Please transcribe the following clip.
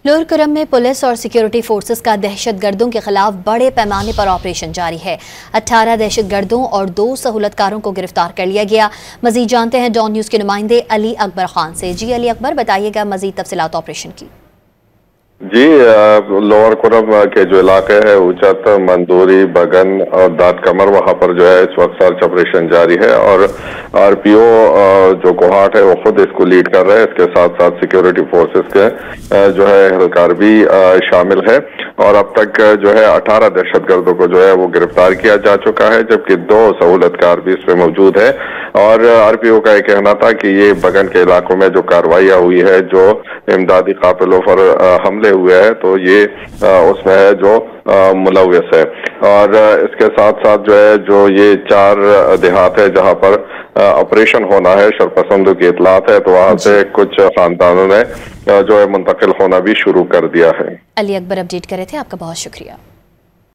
Lower करम में police और सिक्योरिटी फोर्सेस का दहशत गर्दों के खिलाफ बड़े पैमाने पर ऑपरेशन जारी है। 18 दहशत गर्दों और 2 सहूलतकारों को गिरफ्तार कर लिया गया। मजीद जानते हैं डॉन न्यूज़ के नुमाइंदे अली अकबर खान से। जी अली अकबर, बताइएगा मजीद तफसीलात ऑपरेशन की। जी, लोअर करम के जो इलाके है उचत, मंदूरी, बगन और दाद कमर, वहां पर जो है इस वक्त सर्च ऑपरेशन जारी है और आरपीओ जो कोहाट है वो खुद इसको लीड कर रहे हैं। इसके साथ साथ सिक्योरिटी फोर्सेस के जो है एहलकार भी शामिल है और अब तक जो है 18 दहशतगर्दों को जो है वो गिरफ्तार किया जा चुका है, जबकि 2 सहूलतकार भी इसमें मौजूद है। और आरपीओ का एक कहना था कि ये बगन के इलाकों में जो कार्रवाइयां हुई है, जो इमदादी काफिलों पर हमले हुए हैं, तो ये उसमें है जो मुलव्वस है। और इसके साथ साथ जो है जो ये 4 देहात है जहां पर ऑपरेशन होना है, शरपसंदों की इतलात है, तो वहां से कुछ खानदानों ने जो है मुंतकिल होना भी शुरू कर दिया है। अली अकबर अपडेट कर रहे थे, आपका बहुत शुक्रिया।